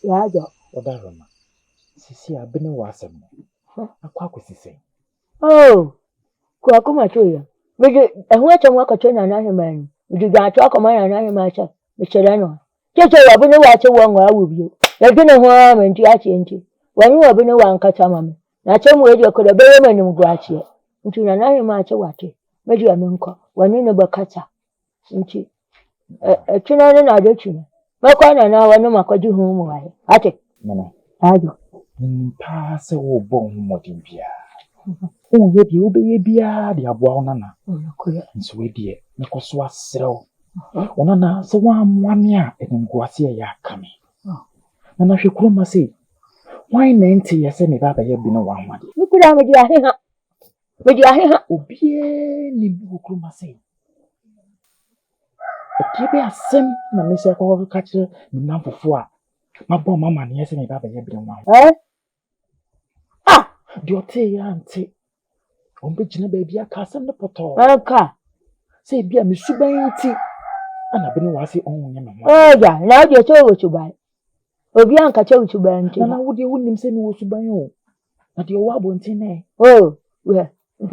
Yajo. Odaroma. Sisi abene wasem. Akwa kwesise. Oh. Kwa kuma choya. Meje ehwa chamwa ka chona na hemani. Meje ga cho akoma na hema cha. Mechere no. Cheche abene wa che wonwa awubio. Yadene ho amanti ache nti. Wani abene wa nkata mame. Na chemu eje koda beye manim guache. Nti na hema cha wate. Meje amenko. Wani ne bakata. Nti chuna ne na de chuna. Makwana na wani makwaji hu mu wae. Ate. Nana. Ajo. Pa se wo bon modin bia. O ye bi obeye bia de aboa onana. Nso we de mekoso asrew. Onana se wa amoane a enimguase ya kame. Nana hwe kuroma se. Why 90 yese me baba ye bi no wa amade. Mi kura me di aheha. Me di aheha Obie ni bu kuroma se. Etibe asem na me se kwa ka kire mi namfofo a mabọ mama ne yese me baba ye bi no wa. Diote ya ante. Ombe jina baby aka asem ne poto. Aka. Say bia me suban nti. Ana be ne wase onwonye me ho. Ja, na de che wo suban. Obi anka che wo suban nti. Na wo de wonim se me wo suban o. Na de wo abonti ne. Oh, we.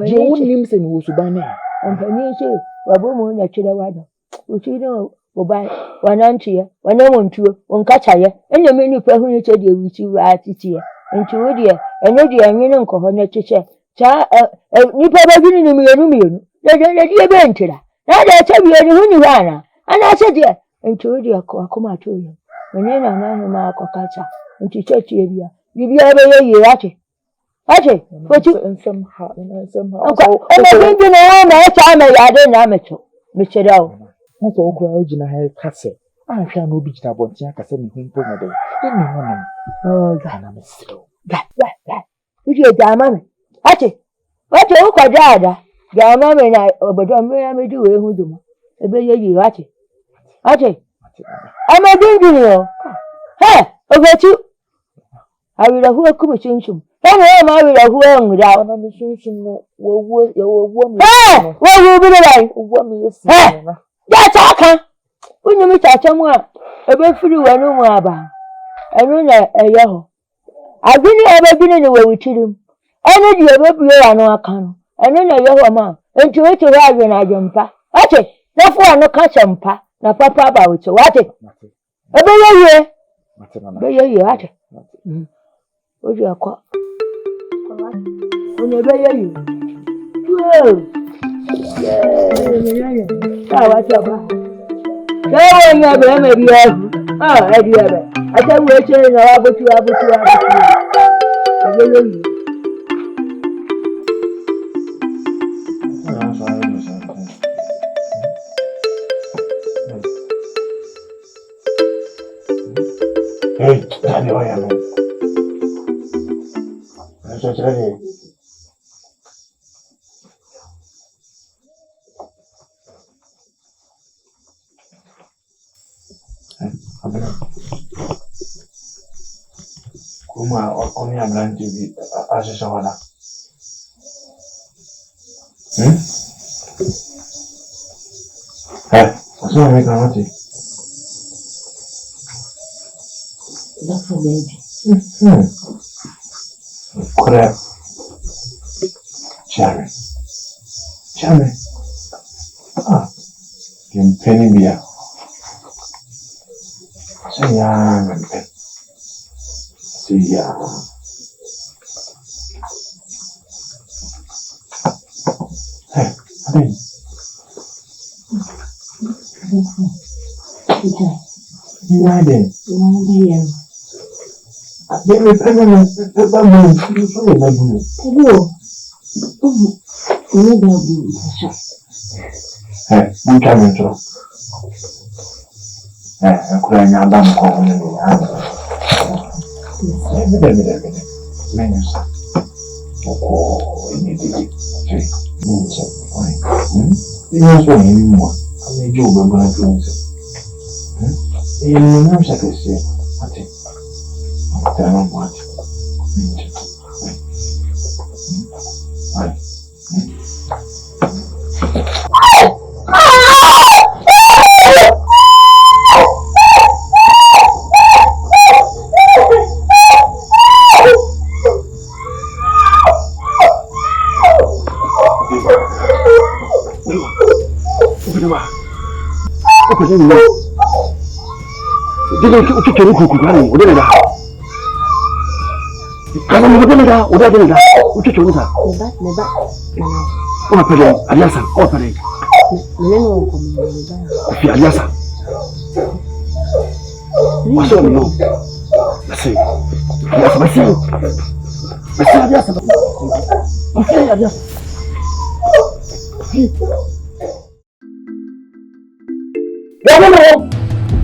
Je wonim se me wo suban ne. Ampani se wabo mu na chira wado. Uchi no obai wanantie, wanamontuo, onkachaye. Enye me ni pa hu ni che de wuchi wa atitie. Nti wo de ene de anyi ne nkoho na cheche. Cha nipa ba gini ni mienu. De be ntira. Na de che bi eni hu ni wana. Ana che de nti wo de akoma atoyo. Enye na na ma akokacha. Nti cheche bia. Bibia be ye ate. Ate, fochi ensem ha. Ana gini na na cha ma ya de na mecho. Mechera o. Nso okura ejina ha kase. Ahwa na obi jina bonti akase me hu mpo nyade. Eni hono. Gana mesiro. Ga. Uji jama me. Ate ukwa dada. Jama me na obodo me ya meji we hu dum. Ebe ye yi ate. Ama dindini o. He, obetu. Awira hu akumu chinchum. Kama ma awira hu enwura. Ona me sunsun no wo me. Wo bi dai. Wo me yesi na. Ya taka. Unyumi chachamu a ebe firi wanu mu aba. Enu na eye ho. Agini ebe gini ni we witirim. Enu di ebe biye anu aka no. Enu na eye ho ma. Enti we ti wa agwe na ajempa. Ate, na fu anu ka champa na papa ba wuti. Wate. Ebe ye. Be ye ate. Oji akwa. Onye be ye. Wow. Yeah. What's up? Say when you be maybe have. Edi ebe. I tell we change na abutu. Hey, Dani oya me. Eso trae. Kuma oni ablanti bi asesha wala. Aso me kamati. That's a baby. Correct. Chame. Penny beer. Say ya. Hey, Ade. Why then? They will pay me the Hey, we come into. I'm crying out down calling me. Minus. Oh, you need to be. You don't want anymore. I made you go back to it. You know, I'm satisfied. I think. I don't want it.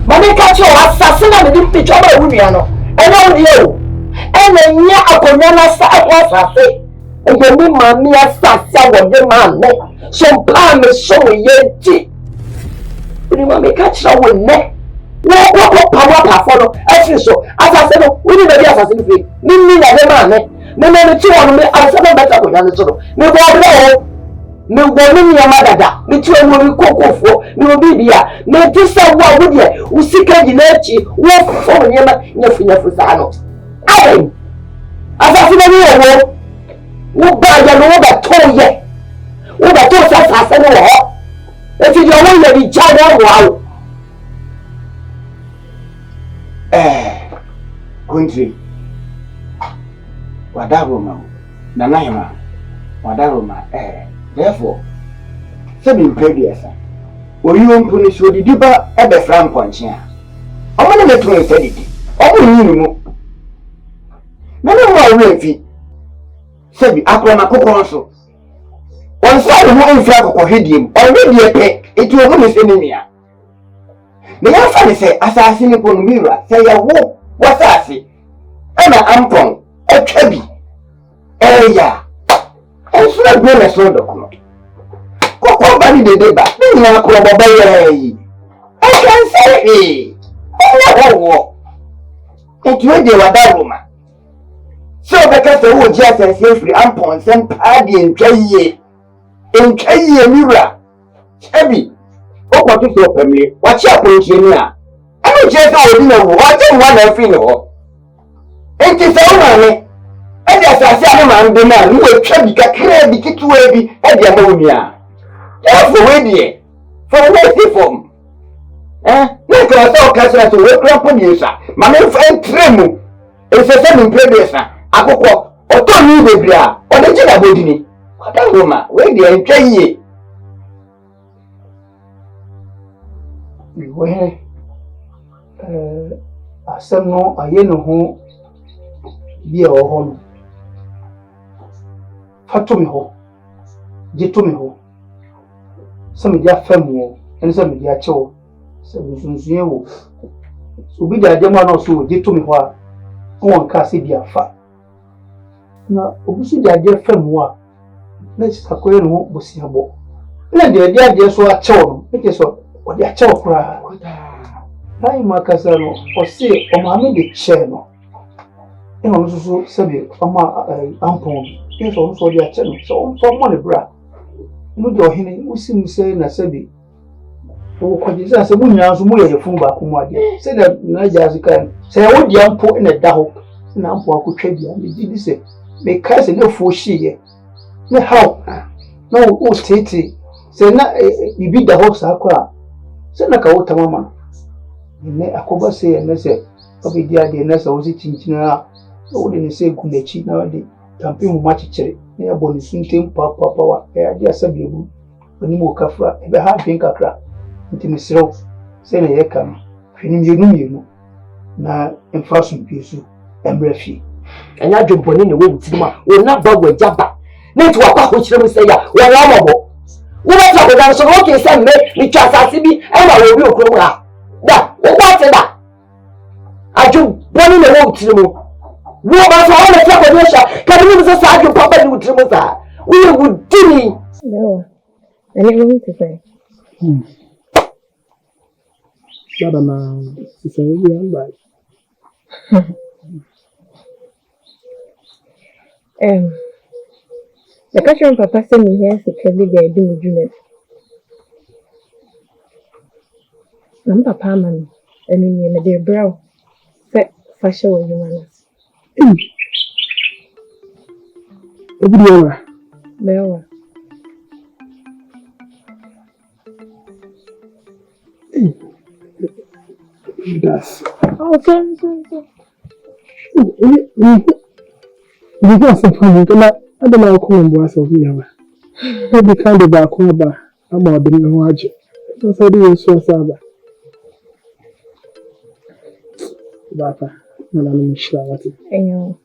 Mami catch your assassin and the picture of Williano. And on you. And then ya akonana sa assassin. And then me mammy assassin with the man. So palm is so yeti. Mami catch your with me. What power follow? Actually, so assassin, we didn't be assassin. Me the man. Me never two on me. I said better with the solo. Me go. Me woman ya madada me tuwe mo kokofo me obi bia me tisa wa wo de usika ginechi wo fo nyema nyafu sa no ai asafi na ni wo ba ya no wo ba to sa no ho e ti yo wo ya bi jaga wo country wadaroma nanayema wadaroma therefore, seven previous. Or you won't punish what the deeper at the Frank Ponchia. I want to let you say it. Oh, you know. No more refi. Sebi, Aquana Coconso. One side of one flag or him, already a peck, it will not miss enemy. The answer say, assassin upon mirror, say a walk, what I say. Emma Ampon, a chubby. Yeah. And so I'm going to slow down. Company the deba, then you are probably. I can say, oh, and you are that woman. So, because the wood just as free ampons and paddy and tray mirror. Heavy. Oh, what is your family? What's your point here? I don't just know what's in one of you. It is all money. And as I said, man, the man who will try to get the kitchen baby at the ammonia. That's the way there. For a nice form. Like I saw Castle to work up on you, sir. My name friend Tremu. It's a seven previous. I go or Tony the Bria or the Jenna Bodini. What a woman, wait there and try ye. Where I said no, I know who be a home. Fatomi ho, Jitomi ho. Some of their family and some of their children. Some Sunsuyo. So be the German also, Jitomi ho. One cassie be a fat. Now, obviously, the idea family. Let's take away no Bussiabo. Let the idea so a child, it is what their child cry. I Macasano or say, or mammy the chair no. And also, Sabi, Ampon. Yes, also their channel. So, for money, bra. No, your henny, we seem saying a Sabi. Oh, what is that? When you are your phone back, say that Najas can say, I would young put in a dog. And I'm for could trade you. And did say, make cast no for she. No, how? No, oh, Tati. Say, not you beat the horse, I cry. Say, like a water mamma. I could say, and I said, I'll be the idea, and as I was eating dinner. Oh, then you say, good nature nowadays. Tamping much cherry, near Bonisum, Papa, I just said you when you walk after a half pink a crack. Into Miss Rose, saying a come, feeling you know. Now, in fashion, piece and breathy. And I jump on in the wind, will not bug with Jabba. Need to walk which let me say, well, lovable. We don't talk about so okay, send me, trust Asibi, and I will be a crowd. That, what's that? I jump one in the road to the moon. We are all the trouble. Can you just argue properly with Trimosa? We would do me. No, I didn't mean to say. Madam, it's a real bad. The catcher papa sent me here to tell me they do Junet. Number Papa man, and in their brow, set fashion with you. Obiora. Bewa. That's Okay. because of him, I don't know who was of you. Every kind of aquaba, I'm out in the watch. That's how you so sad. Papa, no, I'm sure what it. I know.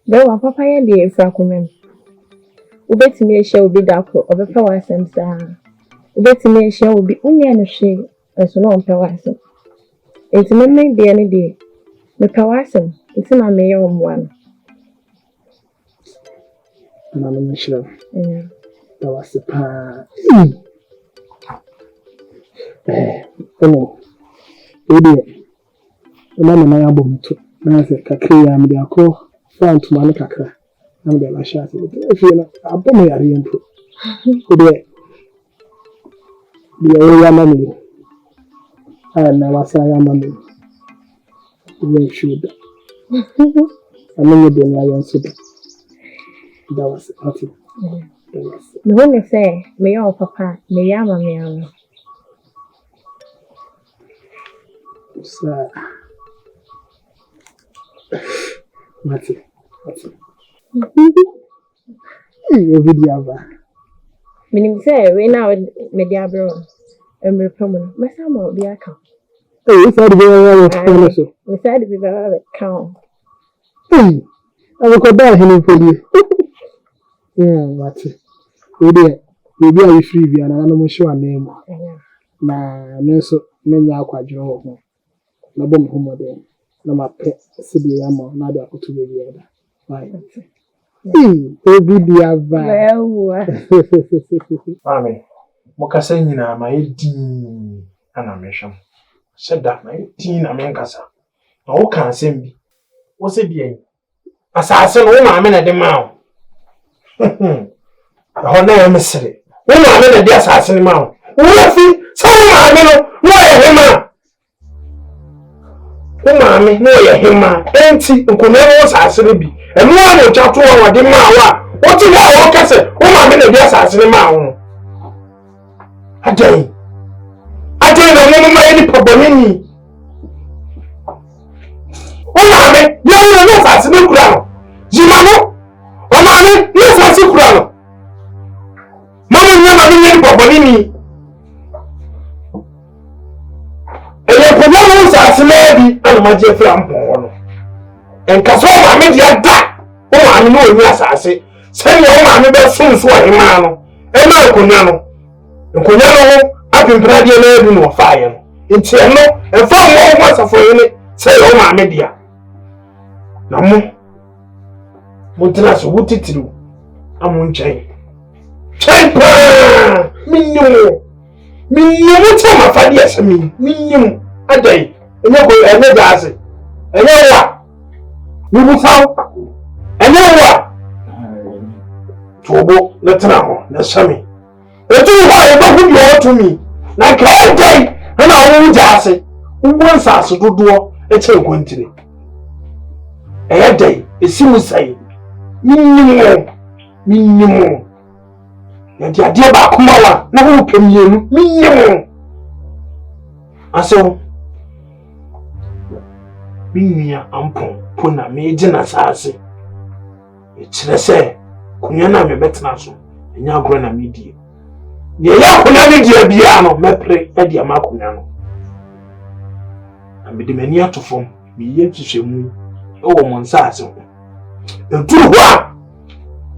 Bewa papa ya de efra komem. Ubetimi ehia obi dako, obefa wasem saa. Ubetimi ehia obi unya no hwe, eso no ompa wasem. Enti memme de ne de. Mepa wasem, enti na me ye omwa no. No, I'm sure. That was the pa. Oh, baby. Mama na ya bom to. Na se kakra ya me de akọ. Fan to man kakra. I'm the last shot. If you know, I'm going to improve. The only money. I never say I'm money. You should. I know you don't want to. That was it. The woman say, me your papa, me ya mama. Sir. Mati. You video. Meaning say, we now media bro. And repomon. My son will be a count. Hey, it's not very so. We said to be very count. Hey, I will go back him for you. Yeah, Mati. We did. Maybe I free and I don't show a name. Na meso menya akwadwo ho. Na bom ho modern. Na mape sibi yamo na de akoto bebi eda. Why? Obi dia ba. Well, Mami, mokasa nyina ma edin ana mehwam. Seda na edin na menkasa. Na wo kan asem bi. Wo se bi asase no wo maame na de ma wo. Ho na ya mesere. Wo maame na de asase ni ma wo. Wo fi so wo maame no wo ye hema. Wo maame no ye hema. Enti nkono wo asase no bi. Enu wa no chato wa de ma wa. What you know, okay, sir? Oh, my man, yes, I see him out. I don't know any problem. Oh, my man, yes, I see him crown. Jimano, oh, my man, yes, I see crown. Mamma, never any problem. And your problem is as maybe, and my dear friend, and Castle, I made your dad. Oh, I know, yes, I say. Send your mammy best soon so a man. And no Cunano. And Cunano, I've been pretty no fire. In Tiano, and 4 more months of it, say, oh, my media. No more. Montanas, what it do? I'm on chain. Champer! Minimum. Minimum, my father, yes, minimum. A day. And you're going to never ask it. And you know what? We will sound. And you know what? Tobo letena ho na shame etu ho e ba hudi o to mi na kai dai na wo jase wo nsaso dodo e che kwantire e dai esimu sai minimo na dia dia ba kuma wa na wo pemienu minimo aso minia ampon pona meje na sase e kire se kunya na me betena so enya agro na medie ne ya kunya ne dia bia no mepre e dia ma kunya no na me de mani atofom me ye twehwemu e wo mo nsa ase ho e duru ho a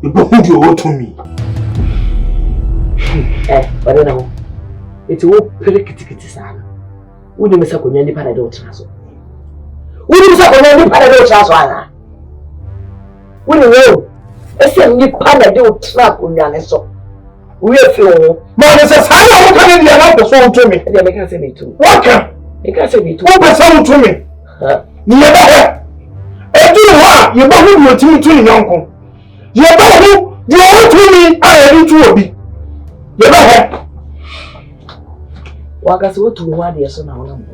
e bo hu di o to mi bade na ho eti wo pere kitikiti sana wo de mesa kunya ni para de o tena so wo de mesa kunya ni para de o tena so ana wo ni wo ese ni pana de o trap unyane so we feel ma ne se sa ya wo kan dia na person o to mi e dey make say me too waka e ka say me too wo person o to mi ni ye ba he e du ho ye ba hu ni otimi tu ni nyanko ye ba hu di o to mi a ye ni tu obi ye ba he waka se wo tu ho ade so na wona mo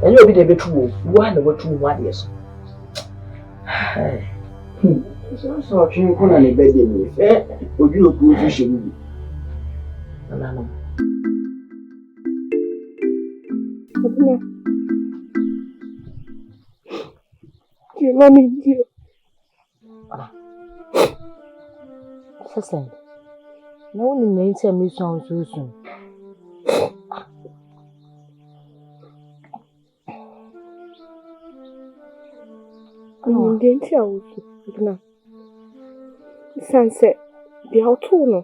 enye obi de betu wo wo na wo tu ho ade so So try ko na ne bedi ni. Obi oku fi hye mu. Nana. Dear mommy, dear. Listen. No one needs a me sound so soon. I'm going to tell you. Sunset. The autumn.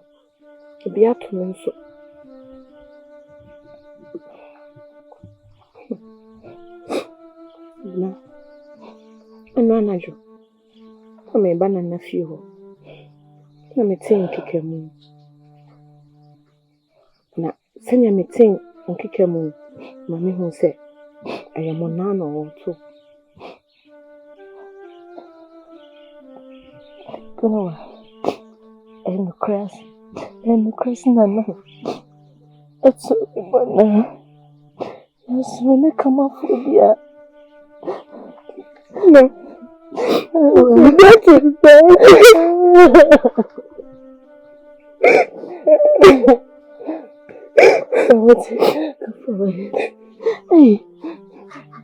The autumn. No. And one I do. I'm a banana few. Let me think, kick a moon. Now, send me think and kick a moon. Mammy who said, I am on none or two. Go and the crest, Nana. It's so fun. Yes, when I come up with you. No. That's it. Hey,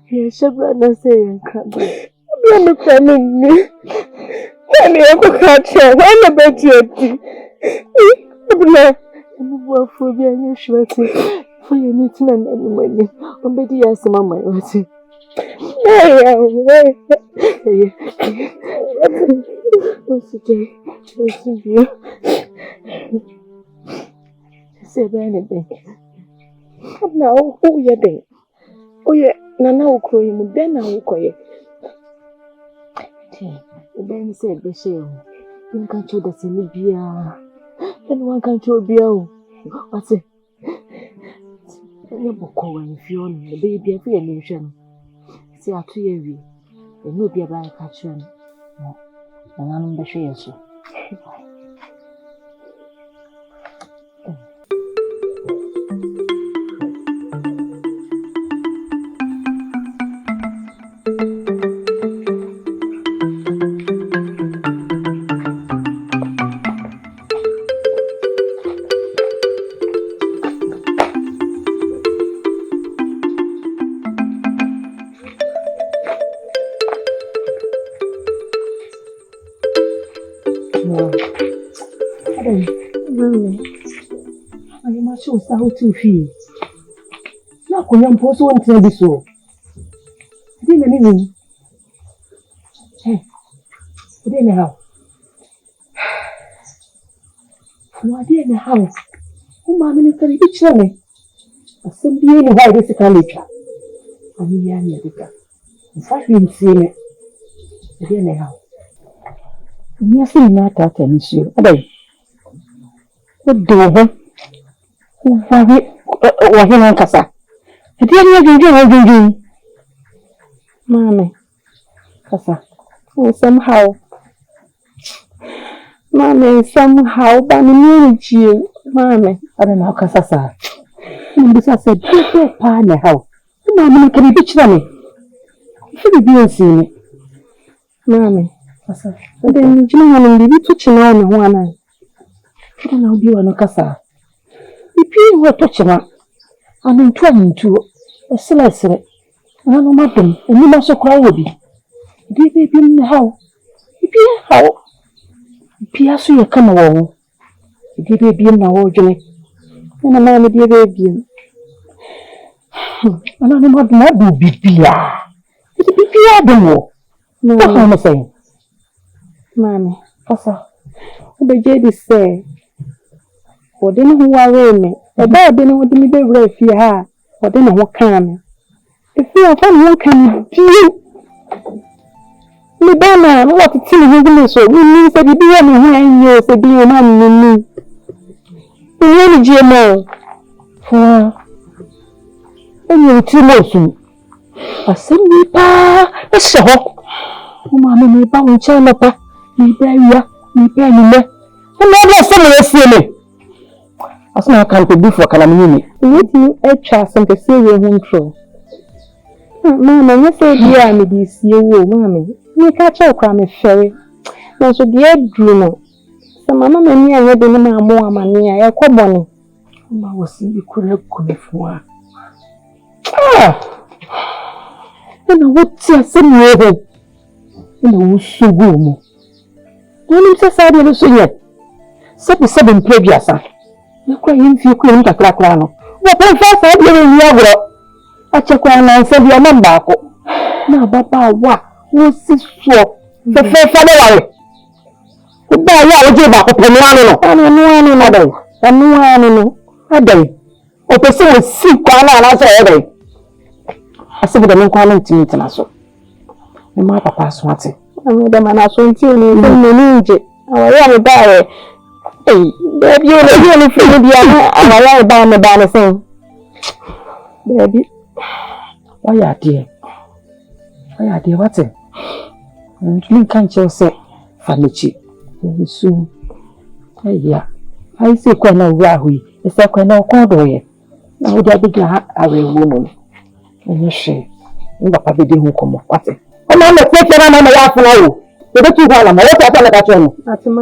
you're so glad saying, I'm coming. I'm a catcher. I'm a bed yet. I'm a for being sure for your meeting and wedding. I'm Betty as Mamma. What's the day? Say anything. Now, who you think? Oh, yeah, Nana will call him, then I will call you. The Ben said, Beshel, you can't show the same beer. And one can't show beer. What's it? You book when you own the baby of your nation. See, I 2 years. There will be a bad catcher. And I'm the shares. How to feel? Now, I'm supposed to tell you so. I didn't mean. Hey, I didn't know how. I didn't know how. Oh, Mamma, you can be chilling. I sent you in a while this college. I mean, I'm here. In fact, we didn't see it. I didn't know how. Yes, I'm not that issue. What do Wahina Kasa. I didn't Mammy Kasa. Somehow, Mammy, somehow, but you, Mammy. I don't know Kasa. And this I said, Pine, how? Mammy can be chilly. Should be seeing it. Mammy Kasa. Then you know, I'm touching on one. I don't know you are Kasa. If you were touching her, I'm in trying to a celeste. I know, madam, and you must cry with me. Did they be in the house? If you how? Piasso, you come along. Did they be in the old journey? And a man with your baby. And I know not do be Pia. It's be Pia, don't know. What am I saying? Mammy, Passa, the Jady say. Or then who are me? About dinner with me, they will fear her. Or then what can if you are fun, what can you do? Me banner, what it's in the so we need to be on the hand, yes, a being man in me. The only GMO for any too motion. A semi pa, a shock. Oh, mamma, me bound china, me barrier, me penny, and never some of as I can't do for Calamini. Let me a chance and to say your home true. Mamma, you say, dear, me this year, mammy. You catch up, I'm a fairy. So dear Bruno. Some mamma many are ready no more mania, a cobonny. I was in the correct for. And I would say some river. And I was so good. When you say I so yet. Set the 7 previous. You cry if you couldn't a crack rano. What first I did in Yagro. I check when I said your number. Now, Papa, what was this for? The first away. Goodbye, I will give up a piano. I don't know any other. I know a day. Or person will see Kwana and answer a day. I said, the men calling to me to us. And my papa's wanting. I made them an assault you in the I will die. Hey, baby, you really feel the other. I will buy my banner saying, baby, why are dear? Why are dear? What's it? And you can't just say, Fanichi. Very soon. Hey, yeah. I say, Quena Rahui, it's a Quena Cordoy. Now, would I be glad I will woman? And you say, Papa didn't come up. What's it? Oh, I'm not taking on my last now. You don't keep on. What happened at you? That's my